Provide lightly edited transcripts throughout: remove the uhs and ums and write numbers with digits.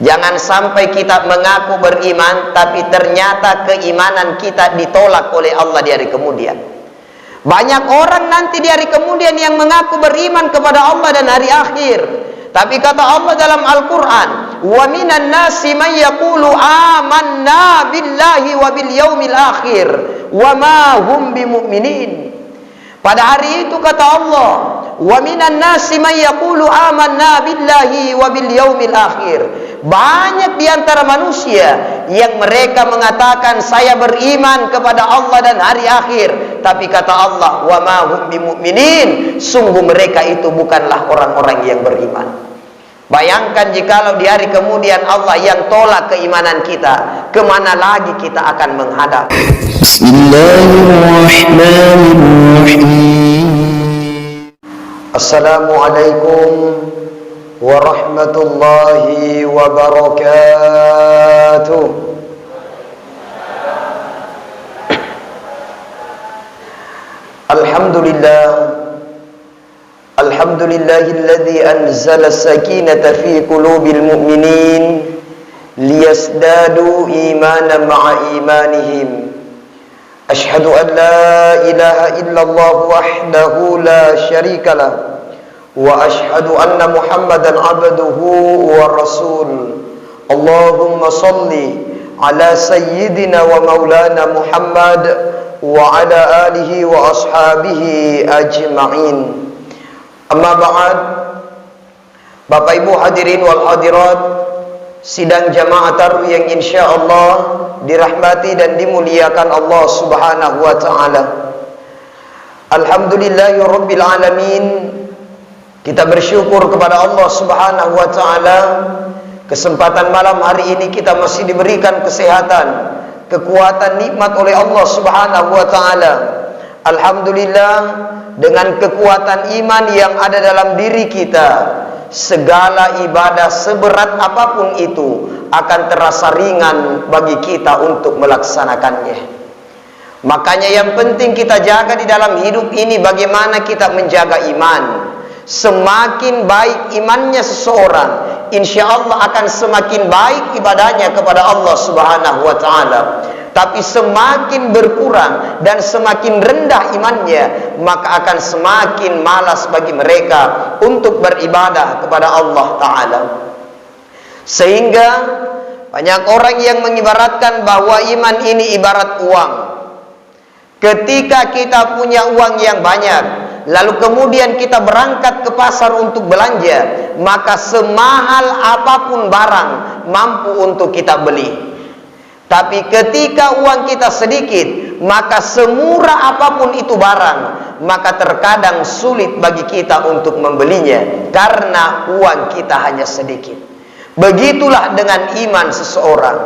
Jangan sampai kita mengaku beriman tapi ternyata keimanan kita ditolak oleh Allah di hari kemudian. Banyak orang nanti di hari kemudian yang mengaku beriman kepada Allah dan hari akhir, tapi kata Allah dalam Al-Quran, wa minan nasi man yaqulu amanna billahi wa bil yaumil akhir wa ma hum bimu'minin. Pada hari itu kata Allah, wa minan nasi man yaqulu amanna billahi wa bil yaumil akhir. Banyak di antara manusia yang mereka mengatakan saya beriman kepada Allah dan hari akhir, tapi kata Allah, wa ma hum bimu'minin, sungguh mereka itu bukanlah orang-orang yang beriman. Bayangkan jikalau di hari kemudian Allah yang tolak keimanan kita, kemana lagi kita akan menghadap? Bismillahirrahmanirrahim. Assalamualaikum warahmatullahi wabarakatuh. Alhamdulillah, alhamdulillahilladzi anzala as-sakinata fi qulubil mu'minin liyazdadu imanan ma'a imanihim. Ashhadu an la ilaha illallah wahdahu la syarika lah wa ashhadu anna Muhammadan abduhu wa rasul. Allahumma salli ala sayyidina wa maulana Muhammad wa ala alihi wa ashabihi ajma'in. Amma ba'd. Bapak Ibu hadirin wal hadirat, sidang jamaah taruh yang insyaallah dirahmati dan dimuliakan Allah Subhanahu wa taala. Alhamdulillahirabbil alamin. Kita bersyukur kepada Allah Subhanahu wa taala, kesempatan malam hari ini kita masih diberikan kesehatan, kekuatan, nikmat oleh Allah Subhanahu wa taala. Alhamdulillah, dengan kekuatan iman yang ada dalam diri kita, segala ibadah seberat apapun itu akan terasa ringan bagi kita untuk melaksanakannya. Makanya yang penting kita jaga di dalam hidup ini bagaimana kita menjaga iman. Semakin baik imannya seseorang, insya Allah akan semakin baik ibadahnya kepada Allah Subhanahu wa ta'ala. Tapi semakin berkurang dan semakin rendah imannya, maka akan semakin malas bagi mereka untuk beribadah kepada Allah Ta'ala. Sehingga banyak orang yang mengibaratkan bahwa iman ini ibarat uang. Ketika kita punya uang yang banyak, lalu kemudian kita berangkat ke pasar untuk belanja, maka semahal apapun barang mampu untuk kita beli. Tapi ketika uang kita sedikit, maka semurah apapun itu barang, maka terkadang sulit bagi kita untuk membelinya karena uang kita hanya sedikit. Begitulah dengan iman seseorang.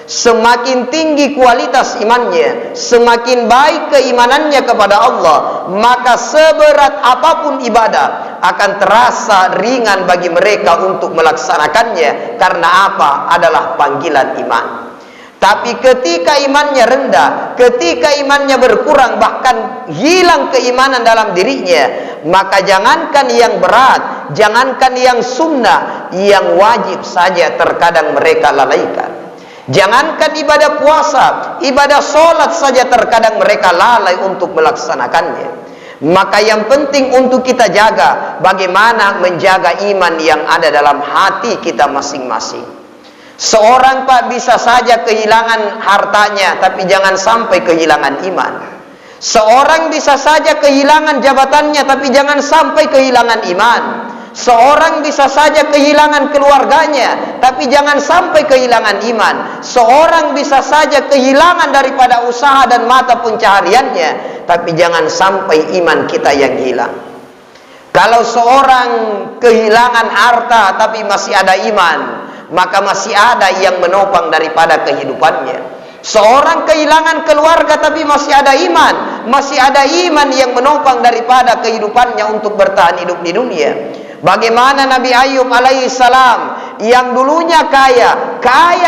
Semakin tinggi kualitas imannya, semakin baik keimanannya kepada Allah, maka seberat apapun ibadah akan terasa ringan bagi mereka untuk melaksanakannya. Karena apa? Adalah panggilan iman. Tapi ketika imannya rendah, ketika imannya berkurang, bahkan hilang keimanan dalam dirinya, maka jangankan yang berat, jangankan yang sunnah, yang wajib saja terkadang mereka lalaikan. Jangankan ibadah puasa, ibadah sholat saja terkadang mereka lalai untuk melaksanakannya. Maka yang penting untuk kita jaga, bagaimana menjaga iman yang ada dalam hati kita masing-masing. Seorang Pak bisa saja kehilangan hartanya, tapi jangan sampai kehilangan iman. Seorang bisa saja kehilangan jabatannya, tapi jangan sampai kehilangan iman. Seorang bisa saja kehilangan keluarganya, tapi jangan sampai kehilangan iman. Seorang bisa saja kehilangan daripada usaha dan mata pencahariannya, tapi jangan sampai iman kita yang hilang. Kalau seorang kehilangan harta tapi masih ada iman, maka masih ada yang menopang daripada kehidupannya. Seorang kehilangan keluarga tapi masih ada iman, masih ada iman yang menopang daripada kehidupannya untuk bertahan hidup di dunia. Bagaimana Nabi Ayub alaihissalam yang dulunya kaya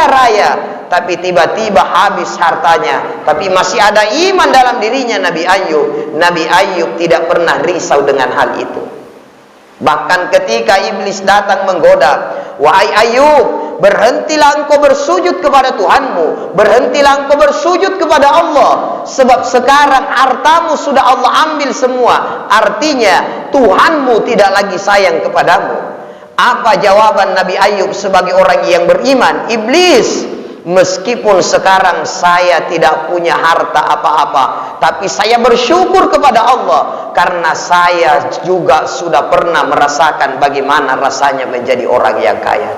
raya, tapi tiba-tiba habis hartanya, tapi masih ada iman dalam dirinya Nabi Ayub. Nabi Ayub tidak pernah risau dengan hal itu. Bahkan ketika iblis datang menggoda, wahai Ayub, berhentilah engkau bersujud kepada Tuhanmu, berhentilah engkau bersujud kepada Allah, sebab sekarang hartamu sudah Allah ambil semua. Artinya Tuhanmu tidak lagi sayang kepadamu. Apa jawaban Nabi Ayub sebagai orang yang beriman? Iblis, meskipun sekarang saya tidak punya harta apa-apa, tapi saya bersyukur kepada Allah karena saya juga sudah pernah merasakan bagaimana rasanya menjadi orang yang kaya.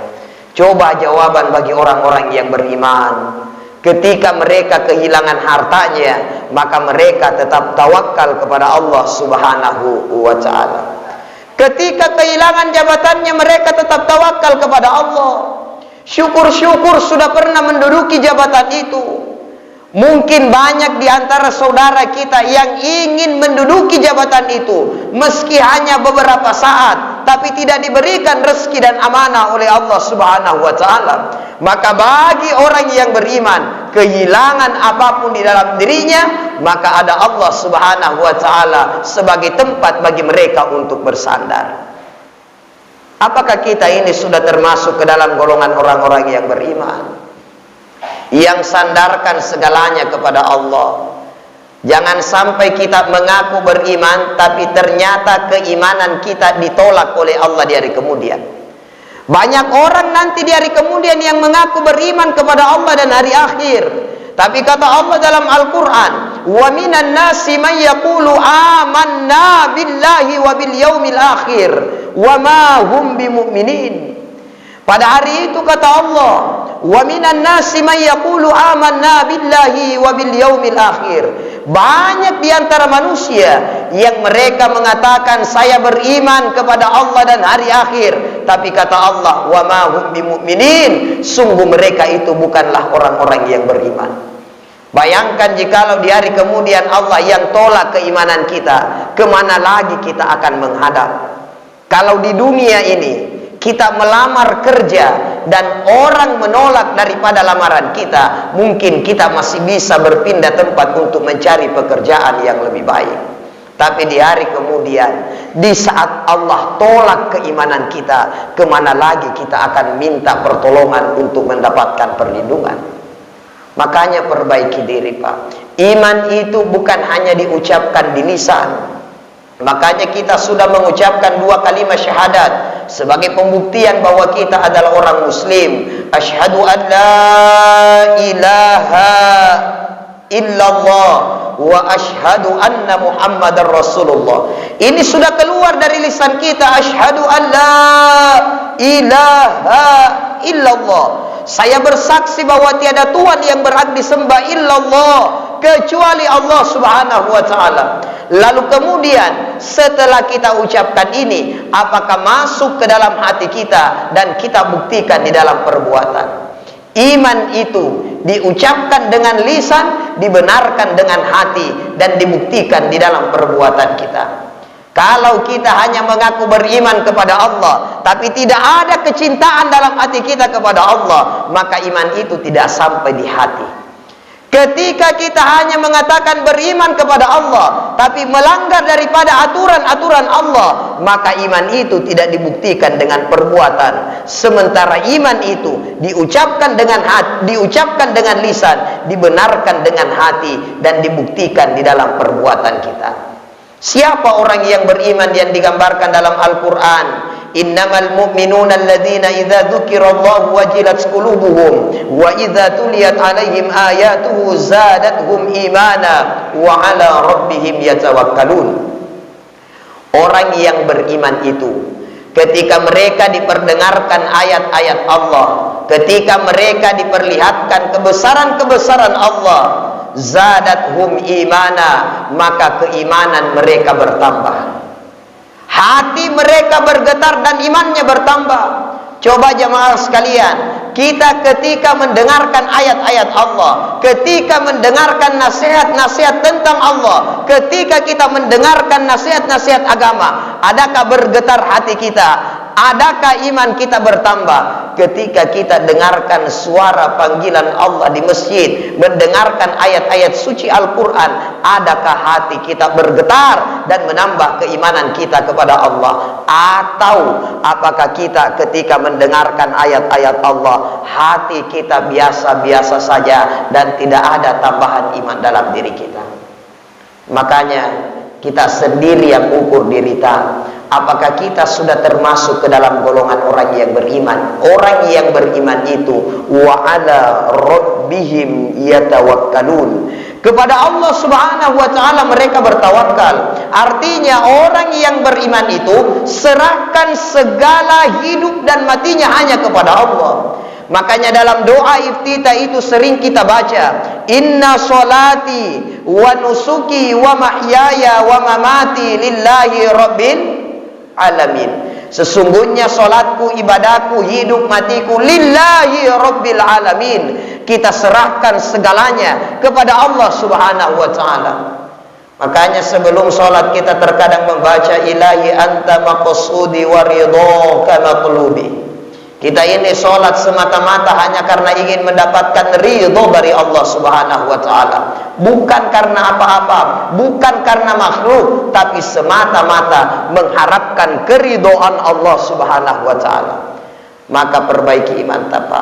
Coba jawaban bagi orang-orang yang beriman. Ketika mereka kehilangan hartanya, maka mereka tetap tawakal kepada Allah Subhanahu wa ta'ala. Ketika kehilangan jabatannya, mereka tetap tawakal kepada Allah. Syukur-syukur sudah pernah menduduki jabatan itu. Mungkin banyak di antara saudara kita yang ingin menduduki jabatan itu, meski hanya beberapa saat, tapi tidak diberikan rezeki dan amanah oleh Allah Subhanahu wa ta'ala. Maka bagi orang yang beriman, kehilangan apapun di dalam dirinya, maka ada Allah Subhanahu wa ta'ala sebagai tempat bagi mereka untuk bersandar. Apakah kita ini sudah termasuk ke dalam golongan orang-orang yang beriman, yang sandarkan segalanya kepada Allah? Jangan sampai kita mengaku beriman, tapi ternyata keimanan kita ditolak oleh Allah di hari kemudian. Banyak orang nanti di hari kemudian yang mengaku beriman kepada Allah dan hari akhir, tapi kata Allah dalam Al-Quran, wa minan nasi man yaqulu amanna billahi wa bil yaumil akhir wa ma hum bimu'minin. Pada hari itu kata Allah, wa minan nasi man yaqulu amanna billahi wa bil yaumil akhir. Banyak di antara manusia yang mereka mengatakan saya beriman kepada Allah dan hari akhir, tapi kata Allah, wa ma hum bimu'minin, sungguh mereka itu bukanlah orang-orang yang beriman. Bayangkan jikalau di hari kemudian Allah yang tolak keimanan kita, kemana lagi kita akan menghadap? Kalau di dunia ini kita melamar kerja dan orang menolak daripada lamaran kita, mungkin kita masih bisa berpindah tempat untuk mencari pekerjaan yang lebih baik. Tapi di hari kemudian, di saat Allah tolak keimanan kita, kemana lagi kita akan minta pertolongan untuk mendapatkan perlindungan? Makanya perbaiki diri, Pak. Iman itu bukan hanya diucapkan di lisan. Makanya kita sudah mengucapkan 2 kalimat syahadat sebagai pembuktian bahwa kita adalah orang muslim. Asyhadu an la ilaha illallah wa asyhadu anna Muhammadar Rasulullah. Ini sudah keluar dari lisan kita. Asyhadu an la ilaha illallah. Saya bersaksi bahwa tiada Tuhan yang berhak disembah illallah kecuali Allah Subhanahu wa ta'ala. Lalu kemudian setelah kita ucapkan ini, apakah masuk ke dalam hati kita dan kita buktikan di dalam perbuatan? Iman itu diucapkan dengan lisan, dibenarkan dengan hati, dan dibuktikan di dalam perbuatan kita. Kalau kita hanya mengaku beriman kepada Allah, tapi tidak ada kecintaan dalam hati kita kepada Allah, maka iman itu tidak sampai di hati. Ketika kita hanya mengatakan beriman kepada Allah, tapi melanggar daripada aturan-aturan Allah, maka iman itu tidak dibuktikan dengan perbuatan. Sementara iman itu diucapkan dengan hati, diucapkan dengan lisan, dibenarkan dengan hati, dan dibuktikan di dalam perbuatan kita. Siapa orang yang beriman yang digambarkan dalam Al-Quran? Innamal mu'minuna alladhina idza dzukirallahu wajilat qulubuhum wa idza tuliyat alaihim ayatuhu zadatuhum imana wa ala rabbihim yatawakkalun. Orang yang beriman itu ketika mereka diperdengarkan ayat-ayat Allah, ketika mereka diperlihatkan kebesaran-kebesaran Allah, zadathum imana, maka keimanan mereka bertambah. Hati mereka bergetar dan imannya bertambah. Coba jemaah sekalian, kita ketika mendengarkan ayat-ayat Allah, ketika mendengarkan nasihat-nasihat tentang Allah, ketika kita mendengarkan nasihat-nasihat agama, adakah bergetar hati kita? Adakah iman kita bertambah ketika kita dengarkan suara panggilan Allah di masjid, mendengarkan ayat-ayat suci Al-Quran? Adakah hati kita bergetar dan menambah keimanan kita kepada Allah? Atau apakah kita ketika mendengarkan ayat-ayat Allah, hati kita biasa-biasa saja dan tidak ada tambahan iman dalam diri kita? Makanya kita sendiri yang ukur diri kita. Apakah kita sudah termasuk ke dalam golongan orang yang beriman? Orang yang beriman itu wa ala rabbihim yatawakkalun. Kepada Allah Subhanahu wa taala mereka bertawakal. Artinya orang yang beriman itu serahkan segala hidup dan matinya hanya kepada Allah. Makanya dalam doa iftitah itu sering kita baca, inna sholati wa nusuki wa mahyaya wa mamati lillahi rabbil alamin. Sesungguhnya solatku, ibadahku, hidup matiku lillahi rabbil alamin. Kita serahkan segalanya kepada Allah Subhanahu wa taala. Makanya sebelum solat kita terkadang membaca ilahi anta maqsudi wa ridhaka maqlubi. Kita ini sholat semata-mata hanya karena ingin mendapatkan ridho dari Allah Subhanahu wa taala. Bukan karena apa-apa, bukan karena makhluk, tapi semata-mata mengharapkan keridhaan Allah Subhanahu wa taala. Maka perbaiki iman tapa.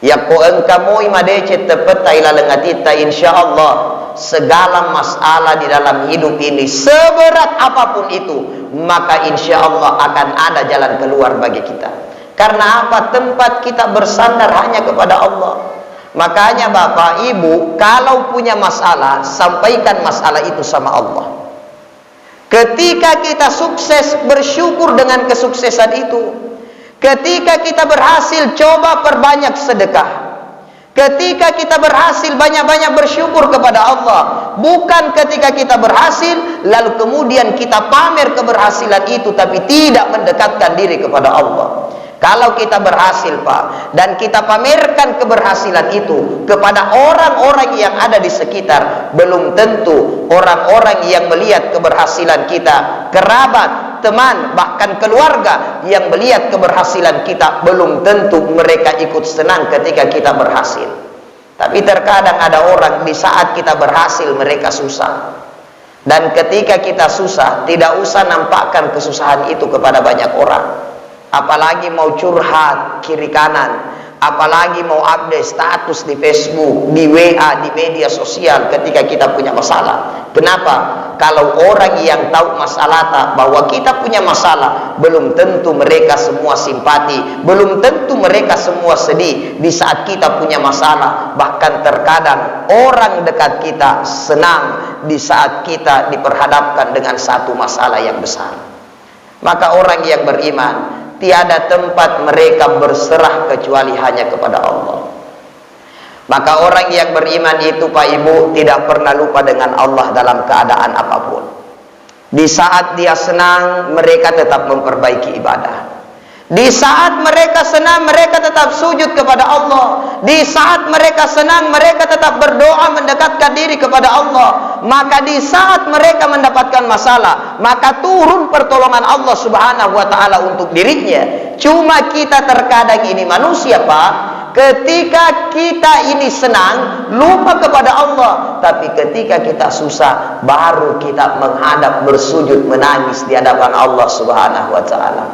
Ya ko engkamu imadece tepetai lalengatita insyaallah segala masalah di dalam hidup ini seberat apapun itu, maka insyaallah akan ada jalan keluar bagi kita. Karena apa? Tempat kita bersandar hanya kepada Allah. Makanya Bapak Ibu, kalau punya masalah, sampaikan masalah itu sama Allah. Ketika kita sukses, bersyukur dengan kesuksesan itu. Ketika kita berhasil, coba perbanyak sedekah. Ketika kita berhasil, banyak-banyak bersyukur kepada Allah. Bukan ketika kita berhasil, lalu kemudian kita pamer keberhasilan itu, tapi tidak mendekatkan diri kepada Allah. Kalau kita berhasil Pak, dan kita pamerkan keberhasilan itu kepada orang-orang yang ada di sekitar, belum tentu orang-orang yang melihat keberhasilan kita, kerabat, teman, bahkan keluarga yang melihat keberhasilan kita, belum tentu mereka ikut senang ketika kita berhasil. Tapi terkadang ada orang di saat kita berhasil mereka susah. Dan ketika kita susah, tidak usah nampakkan kesusahan itu kepada banyak orang. Apalagi mau curhat kiri kanan, apalagi mau update status di Facebook, di WA, di media sosial ketika kita punya masalah. Kenapa? Kalau orang yang tahu masalah bahwa kita punya masalah, belum tentu mereka semua simpati, belum tentu mereka semua sedih di saat kita punya masalah. Bahkan terkadang orang dekat kita senang di saat kita diperhadapkan dengan satu masalah yang besar. Maka orang yang beriman, tiada tempat mereka berserah kecuali hanya kepada Allah. Maka orang yang beriman itu Pak Ibu tidak pernah lupa dengan Allah dalam keadaan apapun. Di saat dia senang, mereka tetap memperbaiki ibadah. Di saat mereka senang, mereka tetap sujud kepada Allah. Di saat mereka senang, mereka tetap berdoa mendekatkan diri kepada Allah. Maka di saat mereka mendapatkan masalah, maka turun pertolongan Allah Subhanahu wa taala untuk dirinya. Cuma kita terkadang ini manusia Pak, ketika kita ini senang, lupa kepada Allah. Tapi ketika kita susah, baru kita menghadap, bersujud, menangis di hadapan Allah Subhanahu wa taala.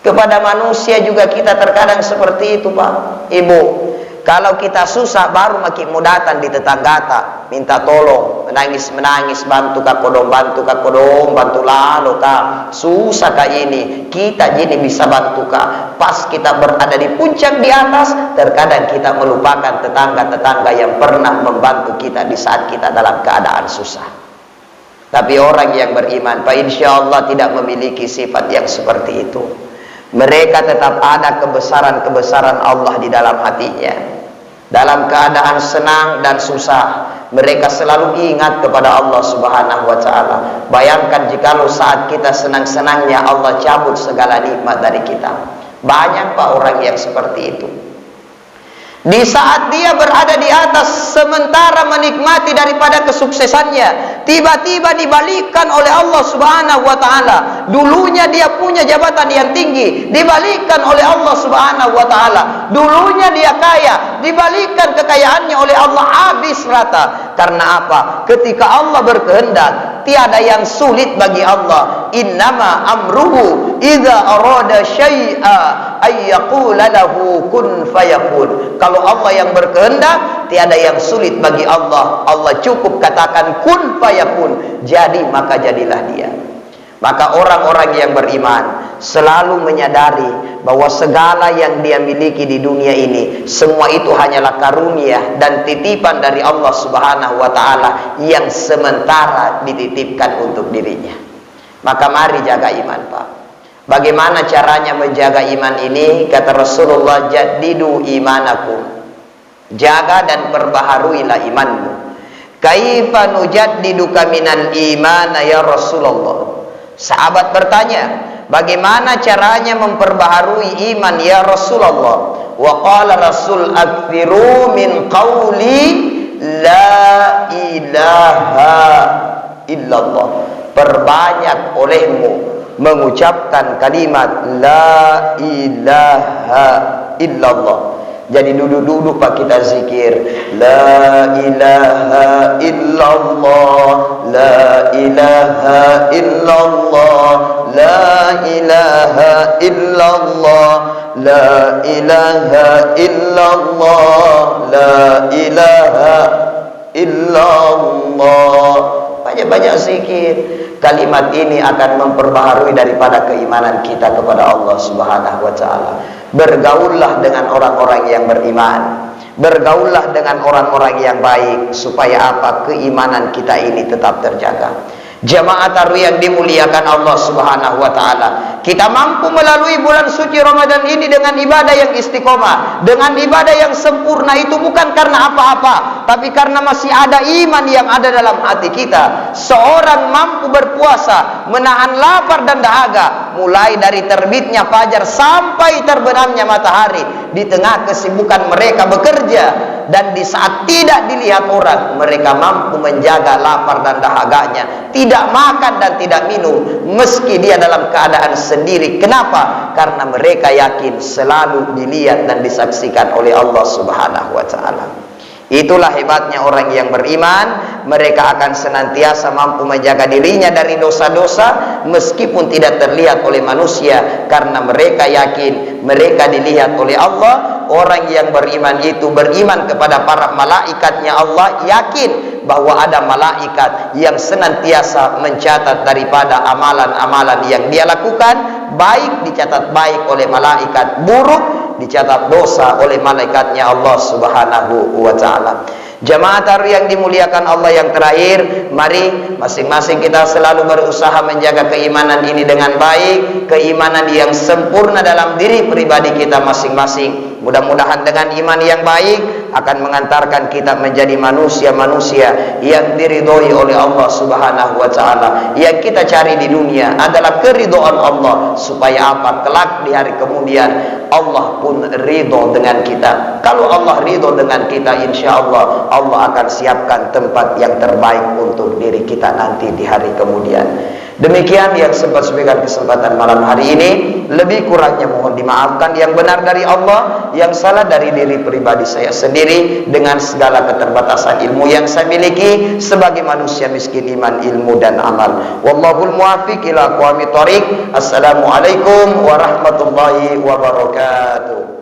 Kepada manusia juga kita terkadang seperti itu Pak Ibu. Kalau kita susah baru makin mau datang di tetangga minta tolong, menangis-menangis, bantu kakodong, bantu lalu kak susah kak ini, kita jadi bisa bantu kak. Pas kita berada di puncak di atas, terkadang kita melupakan tetangga-tetangga yang pernah membantu kita di saat kita dalam keadaan susah. Tapi orang yang beriman Pak, insya Allah tidak memiliki sifat yang seperti itu. Mereka tetap ada kebesaran-kebesaran Allah di dalam hatinya. Dalam keadaan senang dan susah, mereka selalu ingat kepada Allah Subhanahu wa taala. Bayangkan jikalau saat kita senang-senangnya Allah cabut segala nikmat dari kita. Banyak Pak orang yang seperti itu. Di saat dia berada di atas, sementara menikmati daripada kesuksesannya, tiba-tiba dibalikkan oleh Allah Subhanahu wa taala Dulunya dia punya jabatan yang tinggi, dibalikkan oleh Allah Subhanahu wa taala. Dulunya dia kaya, dibalikkan kekayaannya oleh Allah habis rata. Karena apa? Ketika Allah berkehendak, tiada yang sulit bagi Allah. Innama amruhu idza arada syai'a ay yaqula lahu kun fayakun. Kalau Allah yang berkehendak, tiada yang sulit bagi Allah. Allah cukup katakan kun fayakun, jadi maka jadilah dia. Maka orang-orang yang beriman selalu menyadari bahwa segala yang dia miliki di dunia ini, semua itu hanyalah karunia dan titipan dari Allah Subhanahu wa taala yang sementara dititipkan untuk dirinya. Maka mari jaga iman, Pak. Bagaimana caranya menjaga iman ini? Kata Rasulullah, jadidu imanakum. Jaga dan perbaharuilah imanmu. Kaifa nujaddiduka minal imana ya Rasulullah? Sahabat bertanya, bagaimana caranya memperbaharui iman ya Rasulullah? Wa qala Rasul aktsiru min qawli la ilaha illallah. Perbanyak olehmu mengucapkan kalimat la ilaha illallah. Jadi duduk-duduk Pak kita zikir la ilaha illallah, la ilaha illallah, la ilaha illallah, la ilaha illallah, la ilaha illallah. Banyak-banyak zikir. Kalimat ini akan memperbaharui daripada keimanan kita kepada Allah Subhanahu wa taala. Bergaullah dengan orang-orang yang beriman. Bergaullah dengan orang-orang yang baik supaya apa? Keimanan kita ini tetap terjaga. Jamaah taruh yang dimuliakan Allah Subhanahu wa taala, kita mampu melalui bulan suci Ramadan ini dengan ibadah yang istiqomah, dengan ibadah yang sempurna itu bukan karena apa-apa, tapi karena masih ada iman yang ada dalam hati kita. Seorang mampu berpuasa, menahan lapar dan dahaga mulai dari terbitnya fajar sampai terbenamnya matahari, di tengah kesibukan mereka bekerja, dan di saat tidak dilihat orang, mereka mampu menjaga lapar dan dahaganya, tidak makan dan tidak minum meski dia dalam keadaan sendiri. Kenapa? Karena mereka yakin selalu dilihat dan disaksikan oleh Allah Subhanahu wa taala. Itulah hebatnya orang yang beriman. Mereka akan senantiasa mampu menjaga dirinya dari dosa-dosa meskipun tidak terlihat oleh manusia, karena mereka yakin mereka dilihat oleh Allah. Orang yang beriman itu beriman kepada para malaikatnya Allah, yakin bahwa ada malaikat yang senantiasa mencatat daripada amalan-amalan yang dia lakukan. Baik dicatat baik oleh malaikat, buruk dicatat dosa oleh malaikatnya Allah Subhanahu wa taala. Jamaah taruh yang dimuliakan Allah, yang terakhir, mari masing-masing kita selalu berusaha menjaga keimanan ini dengan baik, keimanan yang sempurna dalam diri pribadi kita masing-masing. Mudah-mudahan dengan iman yang baik akan mengantarkan kita menjadi manusia-manusia yang diridhoi oleh Allah Subhanahu wa taala. Yang kita cari di dunia adalah keridhaan Allah, supaya apa? Kelak di hari kemudian Allah pun ridho dengan kita. Kalau Allah ridho dengan kita, insya Allah Allah akan siapkan tempat yang terbaik untuk diri kita nanti di hari kemudian. Demikian yang sempat sebagian kesempatan malam hari ini. Lebih kurangnya mohon dimaafkan. Yang benar dari Allah, yang salah dari diri pribadi saya sendiri dengan segala keterbatasan ilmu yang saya miliki sebagai manusia miskin iman, ilmu dan amal. Wallahul muwaffiq ila aqwamit thoriq. Assalamualaikum warahmatullahi wabarakatuh.